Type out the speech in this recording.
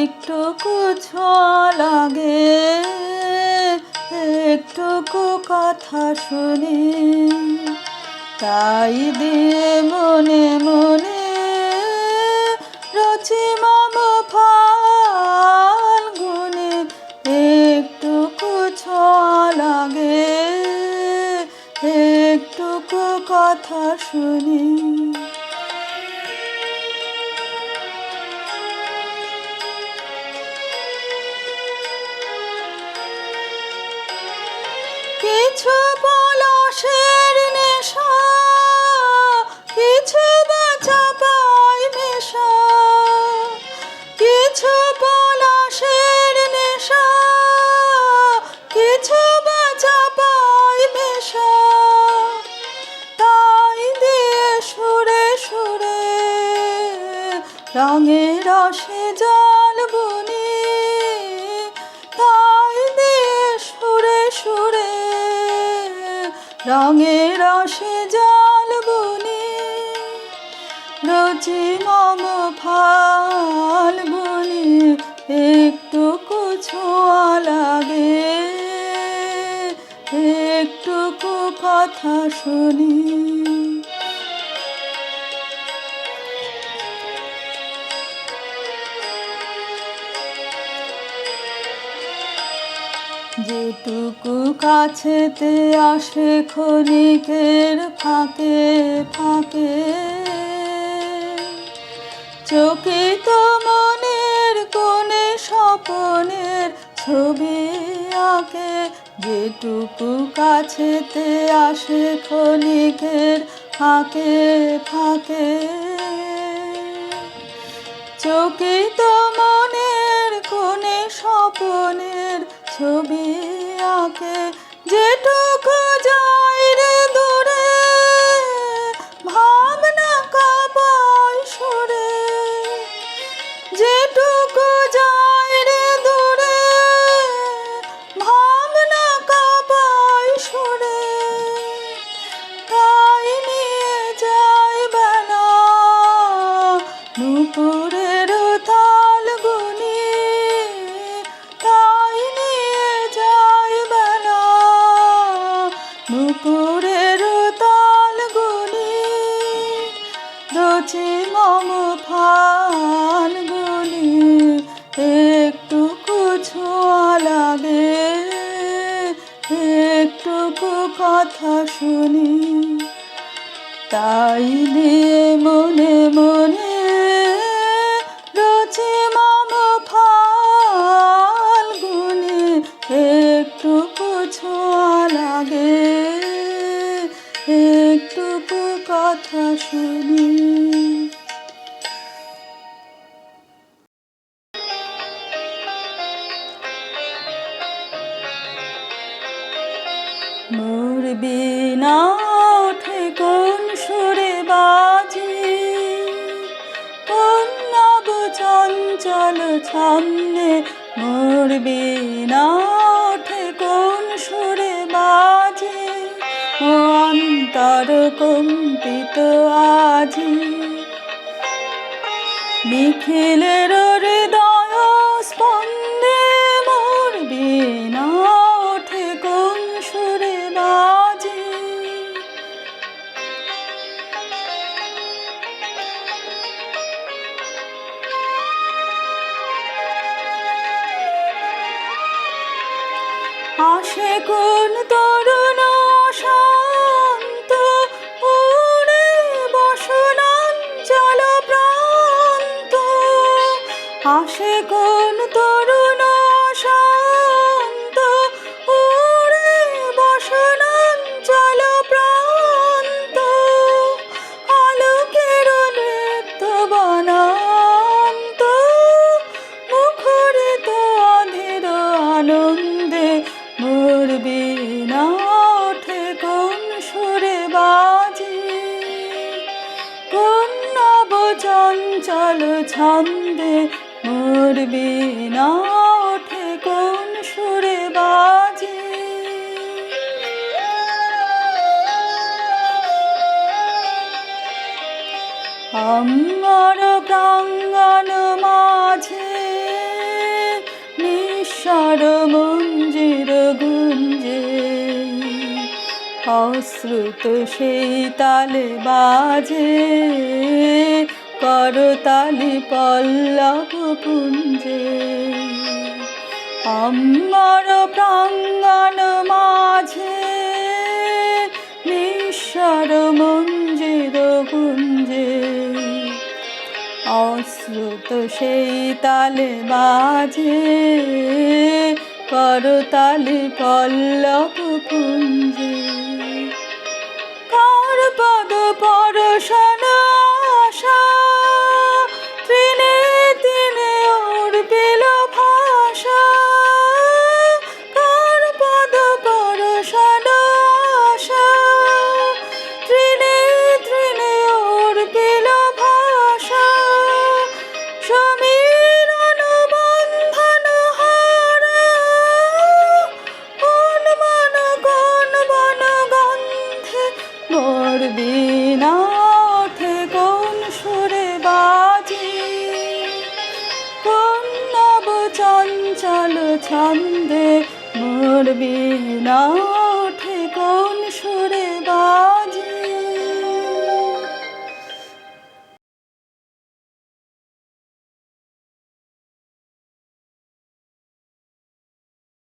একটুকু ছোঁয়া লাগে, একটুকু কথা শুনি, তাই দিয়ে মনে মনে রচি মম ফাল্গুনে। একটুকু ছোঁয়া লাগে, একটুকু কথা শুনি। কিছু পলাশের নেশা, কিছু বা চাপাই মেশা, কিছু পলাশের নেশা, কিছু বা চাপাই মেশা, তাই দিয়ে সুরে সুরে রঙের রসে জল বুনি, তাই দিয়ে সুরে সুরে রঙের রসে জল বুনি। রচি মম ফাল্গুনে, একটুকু ছোঁয়া লাগে, একটুকু কথা শুনি। যেটুকু কাছেতে আসে ক্ষণিকের ফাঁকে ফাঁকে, চকিত মনের কোণে স্বপনের ছবি আঁকে। যেটুকু কাছেতে আসে ক্ষণিকের ফাঁকে ফাঁকে, চকিত মনের কোণে স্বপনের ছবি আঁকে। যেটুকু যায় রে দূরে ভাবনা কাঁপায় সুরে, যেটুকু যায় রে দূরে ভাবনা কাঁপায় সুরে, তাই নিয়ে যায় বেলা নুপুরের তাল গুনি, তাই নিয়ে যায় বেলা নুপুরের তাল গুনি। রচি মম ফাল্গুনে, একটুকু ছোঁয়া লাগে, একটুকু কথা শুনি, তাই দিয়ে মনে মনে রচি মম ফাল্গুনে। একটুকু ছোঁয়া লাগে, একটুকু কথা শুনি। মোর বিনা ওঠে কোন সুরে বাজি, কোন নব চঞ্চল ছন্দে। মোর বিনা ওঠে কোন সুরে বাজি, ও অন্তর কম্পিত আজি। নিখিলের হৃদয় স্পন্দে মোর বিনা ওঠে কোন সুরে বাজি। আসে কোন তরুণ শান্ত, উড়ে বসনাঞ্চল প্রান্ত। আসে কোন তরুণ শান্ত, উড়ে বসনাঞ্চল প্রান্ত। আলোকের নৃত্য বনান্ত, মুখরিত অধীর আনন্দে। মোর বিনা ওঠে কোন সুরে বাজি, কোন নব চঞ্চল ছন্দে। মোর বিনা ওঠে কোন সুরে বাজি। আমার প্রাঙ্গণ মাঝে নিঃস্বর মঞ্জির গুঞ্জে অশ্রুত সেই তালে বাজে করতালি পল্লব পুঞ্জে আমার প্রাঙ্গণ মাঝে নিঃস্বর মঞ্জির গুঞ্জে অশ্রুত সেই তালে বাজে করতালি পল্লব পুঞ্জে কার পদ পরশন আশা তৃণে তৃণে উর্বিল ভাষা কার পদ পরশন আশা তৃণে তৃণে উর্বিল ভাষা সমীরণ বন্ধন হারা কোন বন গন্ধে মোর বীণা ওঠে কোন সুরে বাজে কোন নব চঞ্চল ছন্দে মোর বীণা